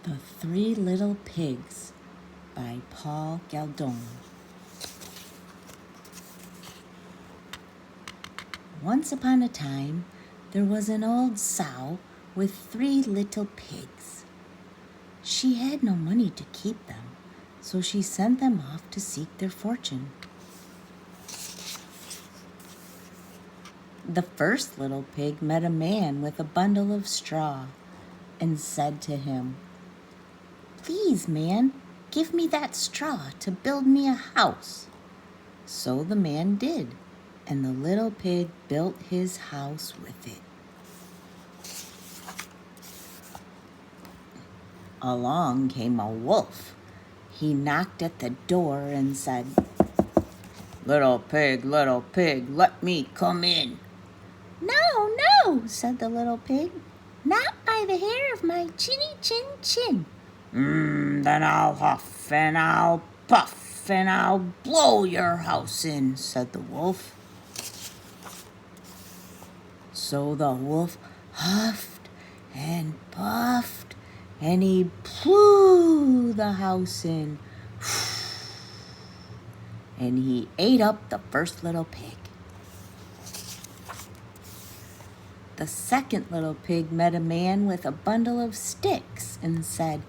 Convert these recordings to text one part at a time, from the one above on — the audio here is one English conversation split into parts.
The Three Little Pigs by Galdone. Once upon a time, there was an old sow with 3 little pigs. She had no money to keep them, so she sent them off to seek their fortune. The first little pig met a man with a bundle of straw and said to him, "Please, man, give me that straw to build me a house." So the man did, and the little pig built his house with it. Along came a wolf. He knocked at the door and said, little pig, let me come in." "No, no," said the little pig, "not by the hair of my chinny chin chin." Then I'll huff and I'll puff and I'll blow your house in," said the wolf. So the wolf huffed and puffed, and he blew the house in, and he ate up the first little pig. The second little pig met a man with a bundle of sticks and said,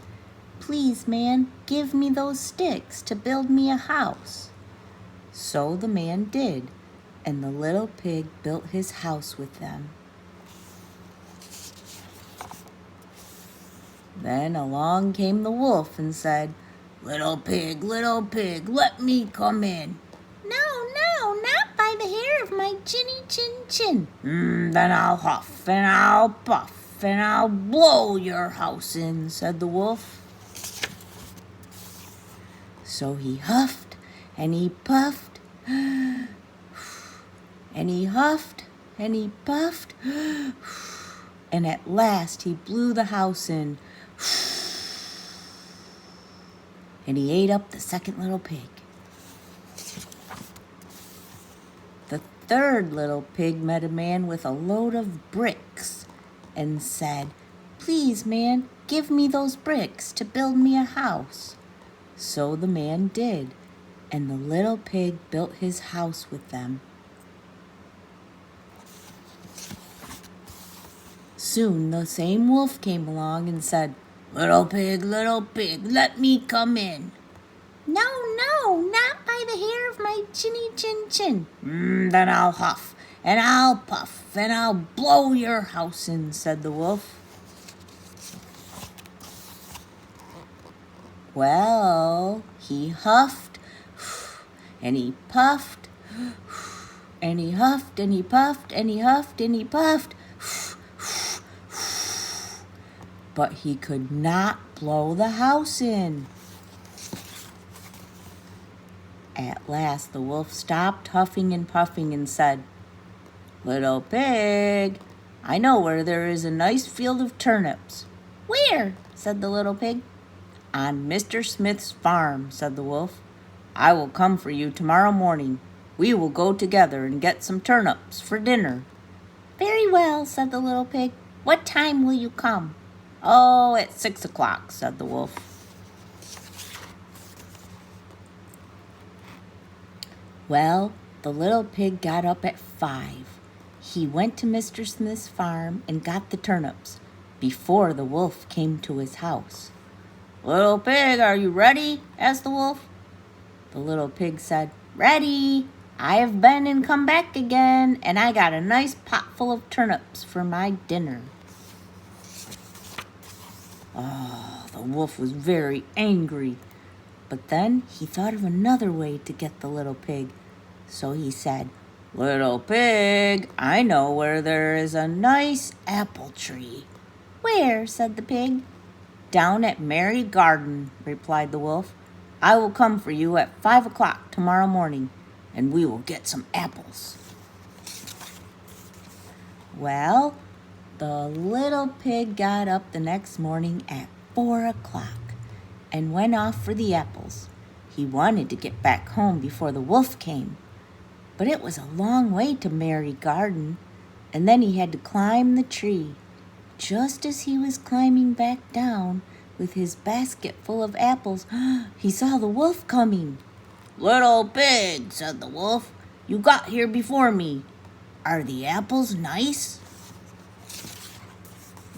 "Please, man, give me those sticks to build me a house." So the man did, and the little pig built his house with them. Then along came the wolf and said, little pig, let me come in." "No, no, not by the hair of my chinny chin chin." Then I'll huff and I'll puff and I'll blow your house in," said the wolf. So he huffed and he puffed, and he huffed and he puffed, and at last he blew the house in, and he ate up the second little pig. The third little pig met a man with a load of bricks and said, "Please, man, give me those bricks to build me a house." So the man did, and the little pig built his house with them. Soon the same wolf came along and said, little pig, let me come in." "No, no, not by the hair of my chinny chin chin." Then I'll huff and I'll puff and I'll blow your house in," said the wolf. Well, he huffed and he puffed, and he huffed and he puffed and he huffed and he puffed, but he could not blow the house in. At last the wolf stopped huffing and puffing and said, little pig, I know where there is a nice field of turnips." "Where?" said the little pig. "On Mr. Smith's farm," said the wolf. "I will come for you tomorrow morning. We will go together and get some turnips for dinner." "Very well," said the little pig. "What time will you come?" "Oh, at 6 o'clock," said the wolf. Well, the little pig got up at 5. He went to Mr. Smith's farm and got the turnips before the wolf came to his house. "Little pig, are you ready?" asked the wolf. The little pig said, "Ready. I have been and come back again, and I got a nice pot full of turnips for my dinner." Oh, the wolf was very angry, but then he thought of another way to get the little pig. So he said, little pig, I know where there is a nice apple tree." "Where?" said the pig. "Down at Mary Garden," replied the wolf. "I will come for you at 5 o'clock tomorrow morning, and we will get some apples." Well, the little pig got up the next morning at 4 o'clock and went off for the apples. He wanted to get back home before the wolf came, but it was a long way to Mary Garden, and then he had to climb the tree. Just as he was climbing back down, with his basket full of apples, he saw the wolf coming. "Little pig," said the wolf, "you got here before me. Are the apples nice?"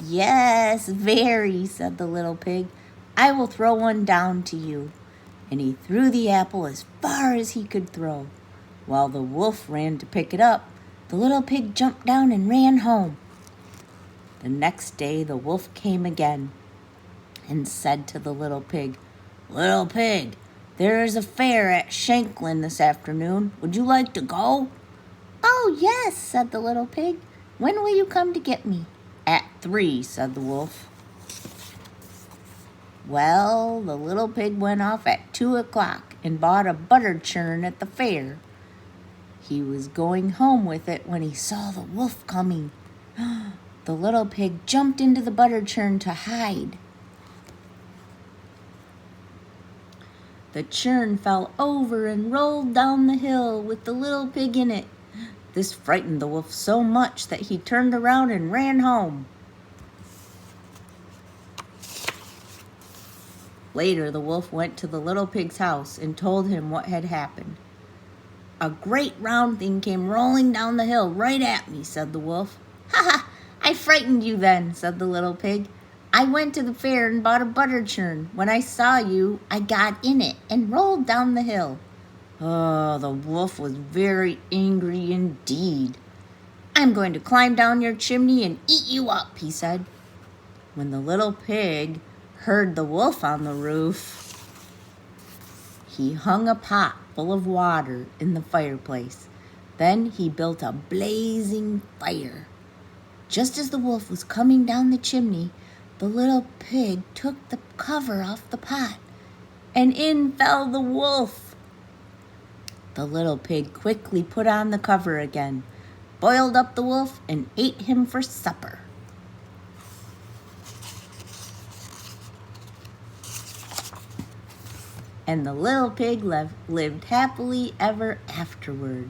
"Yes, very," said the little pig. "I will throw one down to you." And he threw the apple as far as he could throw. While the wolf ran to pick it up, the little pig jumped down and ran home. The next day the wolf came again and said to the little pig, "Little pig, there is a fair at Shanklin this afternoon. Would you like to go?" "Oh, yes," said the little pig. "When will you come to get me?" "At 3, said the wolf. Well, the little pig went off at 2:00 and bought a butter churn at the fair. He was going home with it when he saw the wolf coming. The little pig jumped into the butter churn to hide. The churn fell over and rolled down the hill with the little pig in it. This frightened the wolf so much that he turned around and ran home. Later, the wolf went to the little pig's house and told him what had happened. "A great round thing came rolling down the hill right at me," said the wolf. "Ha ha! I frightened you then," said the little pig. "I went to the fair and bought a butter churn. When I saw you, I got in it and rolled down the hill." Oh, the wolf was very angry indeed. "I'm going to climb down your chimney and eat you up," he said. When the little pig heard the wolf on the roof, he hung a pot full of water in the fireplace. Then he built a blazing fire. Just as the wolf was coming down the chimney, the little pig took the cover off the pot, and in fell the wolf. The little pig quickly put on the cover again, boiled up the wolf, and ate him for supper. And the little pig lived happily ever afterward.